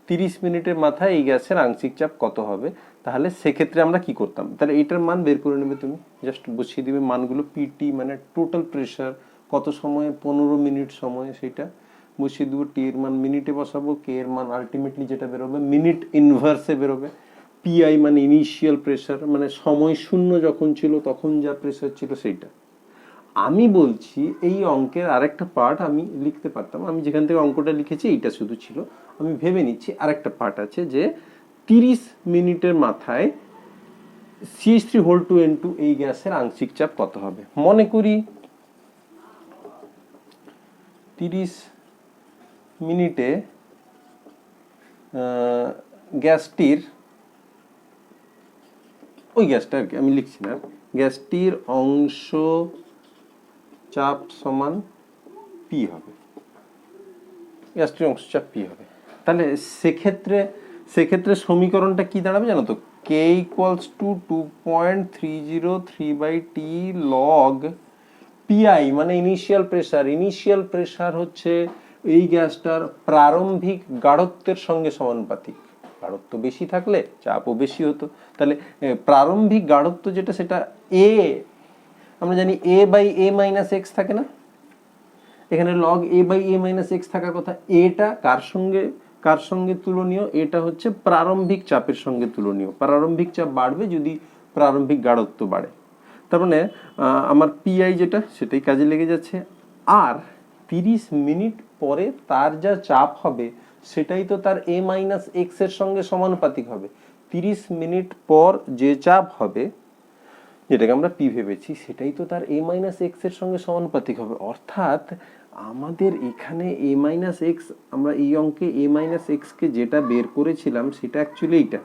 30 মিনিটের মাথায় এই গ্যাসের আংশিক চাপ কত হবে, তাহলে সেক্ষেত্রে আমরা কি করতাম, তাহলে এটার মান বের করে নেবে তুমি, জাস্ট বসিয়ে দিবে মানগুলো। পিটি মানে টোটাল প্রেসার, কত সময়ে, 15 মিনিট সময়ে, সেটা বসিয়ে দেবো। টি এর মান মিনিটে বসাবো, কে এর মান আলটিমেটলি যেটা বেরোবে মিনিট ইনভার্সে বেরোবে। পিআই মানে ইনিশিয়াল প্রেসার, মানে সময় শূন্য যখন ছিল তখন যা প্রেসার ছিল সেইটা। আমি বলছি এই অঙ্কের আরেকটা পার্ট আমি লিখতে পারতাম, আমি যেখান থেকে অঙ্কটা লিখেছি এইটা শুধু ছিল, আমি ভেবে নিচ্ছি আরেকটা পার্ট আছে যে 30 মিনিটের মাথায় CH3 এই গ্যাসের আংশিক চাপ কত হবে। মনে করি 30 মিনিটে গ্যাসটির, ওই গ্যাসটা আর কি আমি লিখছি না, গ্যাসটির অংশ চাপ সমান পি হবে, গ্যাসটির অংশ চাপ পি হবে। তাহলে সেক্ষেত্রে সমীকরণটা কি দাঁড়াবে জানো তো, k equals to 2.303 by t log pi মানে ইনিশিয়াল প্রেসার হচ্ছে এই গ্যাসটার প্রারম্ভিক গাঢ়ত্বের সঙ্গে সমানুপাতিক। গাঢ়ত্ব বেশি থাকলে চাপও বেশি হতো। তাহলে প্রারম্ভিক গাঢ়ত্ব যেটা, সেটা a, আমরা জানি a by a minus x থাকে না, এখানে log a by a minus x থাকার কথা। এটা কার সঙ্গে তুলনীয়, এটা হচ্ছে প্রারম্ভিক চাপের সঙ্গে তুলনীয়। প্রারম্ভিক চাপ বাড়বে যদি প্রারম্ভিক গাঢ়ত্ব বাড়ে, তার মানে আমার পিআই যেটা, সেটাই কাজে লেগে যাচ্ছে। আর 30 মিনিট পরে তার যা চাপ হবে সেটাই তো তার a minus x এর সঙ্গে সমানুপাতিক হবে। 30 মিনিট পর যে চাপ হবে, যেটাকে আমরা পি ভেবেছি, সেটাই তো তার a minus x এর সঙ্গে সমানুপাতিক হবে। অর্থাৎ আমাদের এখানে a minus x, আমরা এই অঙ্কে a minus x কে যেটা বের করেছিলাম সেটা অ্যাকচুয়ালি এইটা,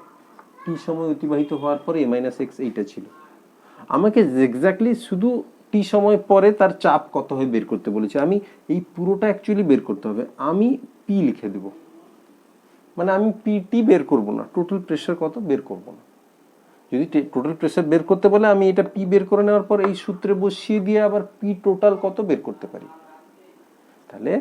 t সময় অতিবাহিত হওয়ার পরে a minus x এইটা ছিল। আমাকে এক্স্যাক্টলি শুধু t সময় পরে তার চাপ কত হয় বের করতে বলেছে। আমি এই পুরোটা অ্যাকচুয়ালি বের করতে হবে, আমি p লিখে দেব, মানে আমি পিটি বের করব না, টোটাল প্রেসার কত বের করব না। যদি টোটাল প্রেসার বের করতে বলে আমি এটা পি বের করে নেওয়ার পর এই সূত্রে বসিয়ে দিয়ে আবার পি টোটাল কত বের করতে পারি। তাহলে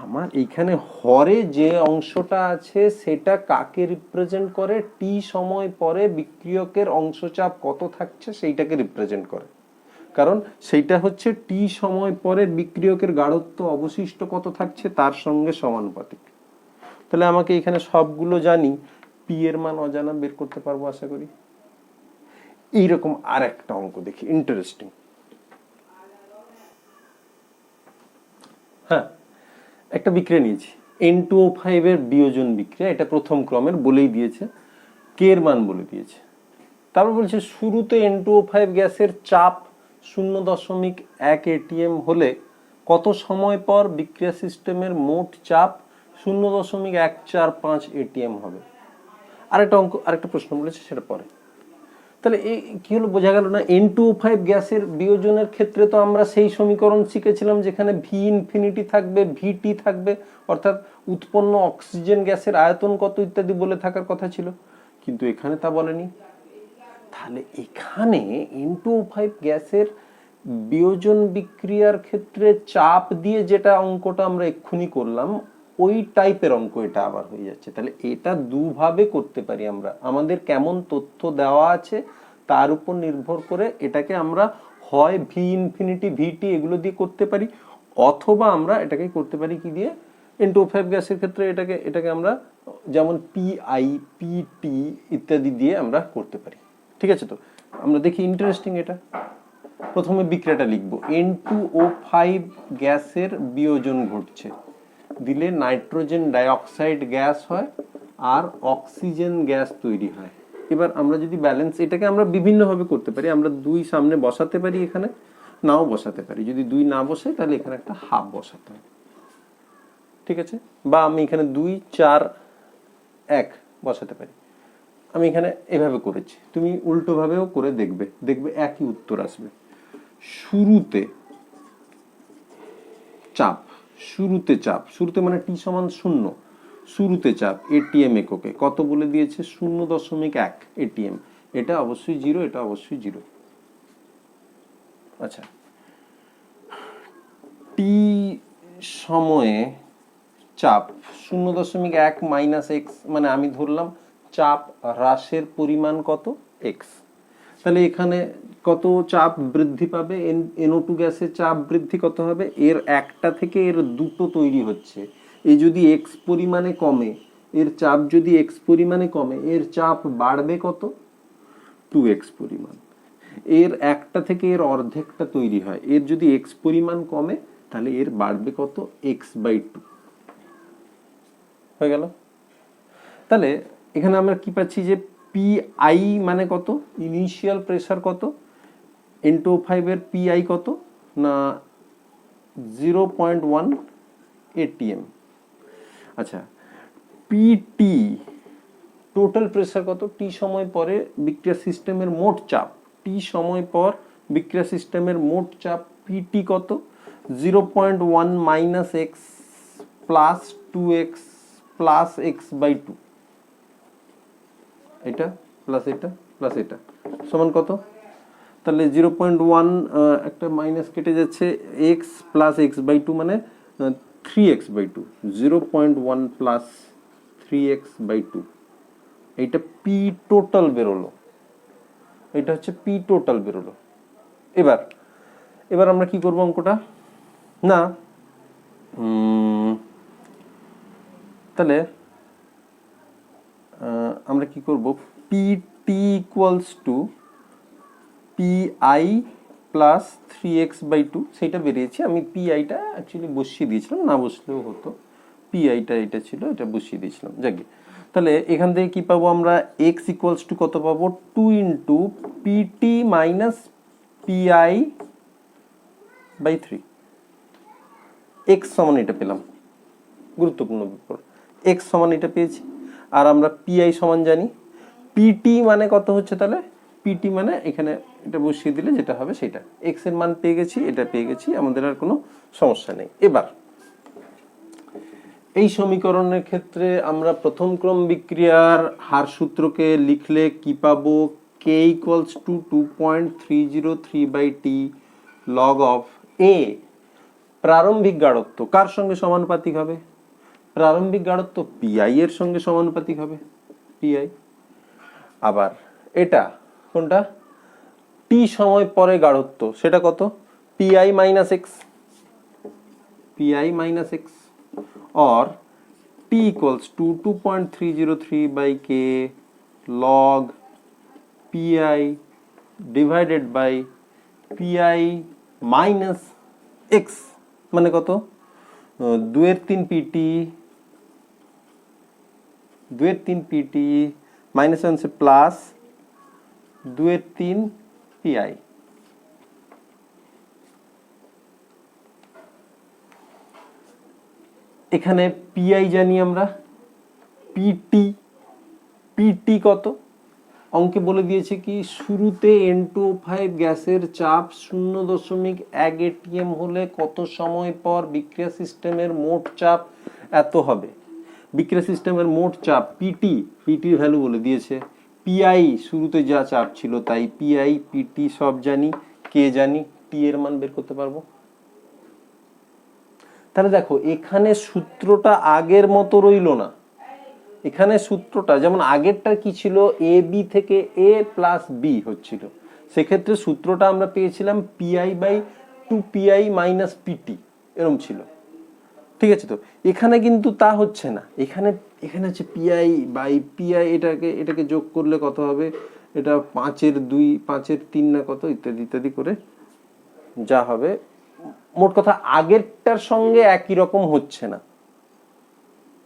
আমার এইখানে হরে যে অংশটা আছে সেটা কাকে রিপ্রেজেন্ট করে, টি সময় পরে বিক্রিয়কের অংশচাপ কত থাকছে সেইটাকে রিপ্রেজেন্ট করে। কারণ সেইটা হচ্ছে টি সময় পরে বিক্রিয়কের গাঢ়ত্ব অবশিষ্ট কত থাকছে তার সঙ্গে সমানুপাতিক। তাহলে আমাকে এখানে সবগুলো জানি, P পি এর মান অজানা বের করতে পারবো আশা করি। এইরকম আর একটা অঙ্ক দেখি, ইন্টারেস্টিং। হ্যাঁ, একটা বিক্রিয়া নিয়েছি N2O5 এর বিয়োজন বিক্রিয়া, এটা প্রথম ক্রমের, বলেই দিয়েছে কে এর মান বলে দিয়েছে। তারপর বলছে শুরুতে N2O5 গ্যাসের চাপ 0.1 ATM হলে কত সময় পর বিক্রিয়া সিস্টেমের মোট চাপ 0.145 ATM হবে। আরেকটা অঙ্ক, আরেকটা প্রশ্ন বলেছে, সেটা পরে। তাহলে এই কি হলো, বোঝা গেল না? N2O5 গ্যাসের বিয়োজনের ক্ষেত্রে তো আমরা সেই সমীকরণ শিখেছিলাম যেখানে V ইনফিনিটি থাকবে, VT থাকবে, অর্থাৎ উৎপন্ন অক্সিজেন গ্যাসের আয়তন কত ইত্যাদি বলে থাকার কথা ছিল, কিন্তু এখানে তা বলেনি। তাহলে এখানে N2O5 গ্যাসের বিয়োজন বিক্রিয়ার ক্ষেত্রে চাপ দিয়ে যেটা অঙ্কটা আমরা এক্ষুনি করলাম, ওই টাইপের অঙ্ক এটা আবার হয়ে যাচ্ছে। তাহলে এটা দুভাবে করতে পারি আমরা, আমাদের কেমন তথ্য দেওয়া আছে তার উপর নির্ভর করে এটাকে আমরা হয় ভি ইনফিনিটি, ভিটি এগুলো দিয়ে করতে পারি, অথবা আমরা এটাকে করতে পারি কি দিয়ে, N2O5 গ্যাসের ক্ষেত্রে এটাকে আমরা যেমন পিআই, পিটি ইত্যাদি দিয়ে আমরা করতে পারি। ঠিক আছে, তো আমরা দেখি, ইন্টারেস্টিং এটা। প্রথমে বিক্রিয়াটা লিখবো, N2O5 গ্যাসের বিয়োজন ঘটছে, দিলে নাইট্রোজেন ডাইঅক্সাইড গ্যাস হয় আর অক্সিজেন গ্যাস তৈরি হয়। এবার আমরা যদি ব্যালেন্স, এটাকে আমরা বিভিন্নভাবে করতে পারি, আমরা 2 সামনে বসাতে পারি, এখানে নাও বসাতে পারি। যদি 2 না বসাই তাহলে এখানে একটা হাফ বসাতে হয়, ঠিক আছে? বা আমি এখানে 2, 4, 1 বসাতে পারি। আমি এখানে এভাবে করেছি, তুমি উল্টোভাবেও করে দেখবে, দেখবে একই উত্তর আসবে। শুরুতে চাপ, শুরুতে মানে টি সমান 0, শুরুতে চাপ এটিএম এককে কত বলে দিয়েছে, 0.1 এটিএম। এটা অবশ্যই 0, এটা অবশ্যই 0। আচ্ছা, টি সময়ে চাপ 0.1 মাইনাস এক্স, মানে আমি ধরলাম চাপ হ্রাসের পরিমাণ কত, এক্স। তাহলে এখানে কত চাপ বৃদ্ধি পাবে, NO2 গ্যাসের চাপ বৃদ্ধি কত হবে, এর একটা থেকে এর দুটো তৈরি হচ্ছে, এই যদি এক্স পরিমাণে কমে, এর চাপ যদি এক্স পরিমাণে কমে, এর চাপ বাড়বে কত, 2x পরিমাণ। এর একটা থেকে এর অর্ধেকটা তৈরি হয়, এর যদি এক্স পরিমাণ কমে তাহলে এর বাড়বে কত, x/2 হয়ে গেল। তাহলে এখানে আমরা কি পাচ্ছি যে পিআই মানে কত, ইনিশিয়াল প্রেসার কত, N2O5 এর পিআই কত না 0.1 ATM। আচ্ছা, পিটি টোটাল প্রেসার কত, টি সময় পরে বিক্রিয়া সিস্টেমের মোট চাপ, টি সময় পর বিক্রিয়া সিস্টেমের মোট চাপ পিটি কত, 0.1 minus x plus 2x plus x/2, এটা প্লাস এটা প্লাস এটা সমান কত, তাহলে 0.1 একটা মাইনাস কেটে যাচ্ছে, x প্লাস x/2 মানে 3x/2, 0.1 প্লাস 3x/2, এইটা পি টোটাল বেরোলো, এটা হচ্ছে পি টোটাল বেরোলো। এবার আমরা কি করব অঙ্কটা, না তাহলে আমরা কি করব, PT equals to pi plus 3x/2, সেটা বেরিয়েছে, আমি পিআইটা অ্যাকচুয়ালি বসিয়ে দিয়েছিলাম, না বসলেও হতো, পিআইটা এটা ছিল, এটা বসিয়ে দিয়েছিলাম, যাকে। তাহলে এখান থেকে কি পাবো আমরা, x ইকুয়ালস টু কত পাবো, 2 into PT minus PI/3, x সমান এটা পেলাম, গুরুত্বপূর্ণ ব্যাপার, x সমান এটা পেয়েছি। আর আমরা পিআই সমান জানি, পিটি মানে কত হচ্ছে, তাহলে পিটি মানে এখানে এটা বসিয়ে দিলে যেটা হবে সেটা, এক্স এর মান পেয়ে গেছি, এটা পেয়ে গেছি, আমাদের আর কোনো সমস্যা নেই। এবার এই সমীকরণের ক্ষেত্রে আমরা প্রথম ক্রম বিক্রিয়ার হার সূত্রকে লিখলে কি পাবো, k equals to 2.303/t log of a, প্রারম্ভিক গাঢ়ত্ব কার সঙ্গে সমানুপাতিক হবে, প্রারম্ভিক গাঢ়ত্ব পিআই এর সঙ্গে সমানুপাতিক হবে, পিআই। আবার এটা কোনটা, টি সময় পরে গাঢ়ত্ব, সেটা কত, PI minus x, PI minus x, और T equals to 2.303 by K log PI divided by PI minus X মানে কত 2/3 PT 2/3 PT মাইনাস হচ্ছে প্লাস 2/3 PI। এখানে PI জানি আমরা, PT কত অঙ্কে বলে দিয়েছে কি শুরুতে N2O5 গ্যাসের চাপ 0.1 ATM হলে কত সময় পর বিক্রিয়া সিস্টেমের মোট চাপ এত হবে। বিক্রিয়া সিস্টেমের মোট চাপ পিটির ভ্যালু বলে দিয়েছে, পিআই শুরুতে যা চাপ ছিল তাই পিআই পিটি সব জানি, কে জানি, টি এর মান বের করতে পারবো। তাহলে দেখো এখানে সূত্রটা আগের মতো রইল না, এখানে সূত্রটা যেমন আগেরটা কি ছিল এ বি থেকে এ প্লাস বি হচ্ছিল, সেক্ষেত্রে সূত্রটা আমরা পেয়েছিলাম PI by 2PI minus PT এরকম ছিল, ঠিক আছে। তো এখানে কিন্তু তা হচ্ছে না, এখানে হচ্ছে পিআই বাই পিআই, এটাকে যোগ করলে কত হবে, এটা 5-এর 2 5-এর 3 না কত ইত্যাদি ইত্যাদি করে যা হবে, মোট কথা আগেরটার সঙ্গে একই রকম হচ্ছে না।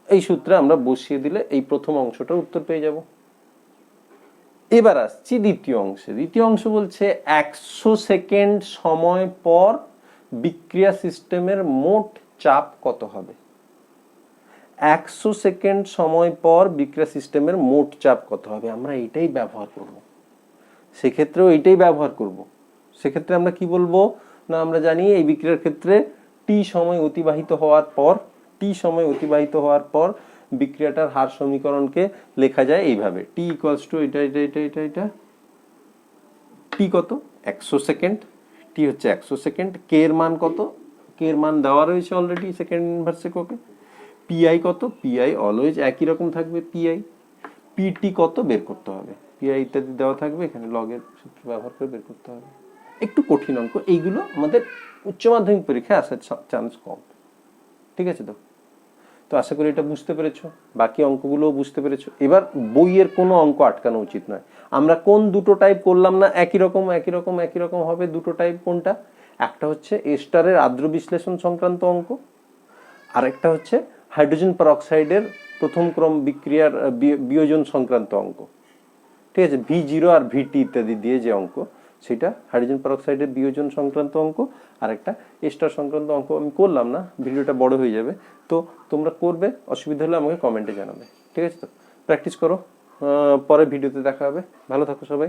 এই সূত্রে আমরা বসিয়ে দিলে এই প্রথম অংশটার উত্তর পেয়ে যাব। এবার আসছি দ্বিতীয় অংশে। দ্বিতীয় অংশ বলছে 100 সেকেন্ড সময় পর বিক্রিয়া সিস্টেমের মোট চাপ কত হবে। 100 সেকেন্ড সময় পর বিক্রিয়া সিস্টেমের মোট চাপ কত হবে, আমরা এটাই ব্যবহার করব, সেক্ষেত্রেও এটাই ব্যবহার করব। সেক্ষেত্রে আমরা কি বলবো না, আমরা জানি এই বিক্রিয়ার ক্ষেত্রে টি সময় অতিবাহিত হওয়ার পর বিক্রিয়াটার হার সমীকরণকে লেখা যায় এইভাবে, টি ইকুয়ালস টু এটা টি কত 100 সেকেন্ড, টি হচ্ছে 100 সেকেন্ড, কে এর মান কত, কে এর মান দেওয়া রয়েছে অলরেডি সেকেন্ড ইনভার্স এককে, পিআই কত, পিআই অলওয়েজ একই রকম থাকবে পিআই, পিটি কত বের করতে হবে, পিআই ইত্যাদি দেওয়া থাকবে, এখানে লগের সূত্র ব্যবহার করে বের করতে হবে। একটু কঠিন অঙ্ক, এইগুলো আমাদের উচ্চ মাধ্যমিক পরীক্ষায় আসার চান্স কম, ঠিক আছে। তো আশা করি এটা বুঝতে পেরেছো, বাকি অঙ্কগুলোও বুঝতে পেরেছো। এবার বইয়ের কোনো অঙ্ক আটকানো উচিত নয়। আমরা কোন দুটো টাইপ করলাম না, একই রকম হবে দুটো টাইপ। কোনটা, একটা হচ্ছে এস্টারের আদ্র বিশ্লেষণ সংক্রান্ত অঙ্ক, আর একটা হচ্ছে হাইড্রোজেন পারঅক্সাইডের প্রথম ক্রম বিক্রিয়ার বিয়োজন সংক্রান্ত অঙ্ক, ঠিক আছে। V0 আর VT ইত্যাদি দিয়ে যে অঙ্ক, সেটা হাইড্রোজেন পারঅক্সাইডের বিয়োজন সংক্রান্ত অঙ্ক, আর একটা এস্টার সংক্রান্ত অঙ্ক আমি করলাম না, ভিডিওটা বড় হয়ে যাবে। তো তোমরা করবে, অসুবিধা হলে আমাকে কমেন্টে জানাবে, ঠিক আছে। তো প্র্যাকটিস করো, পরে ভিডিওতে দেখা হবে। ভালো থাকো সবাই।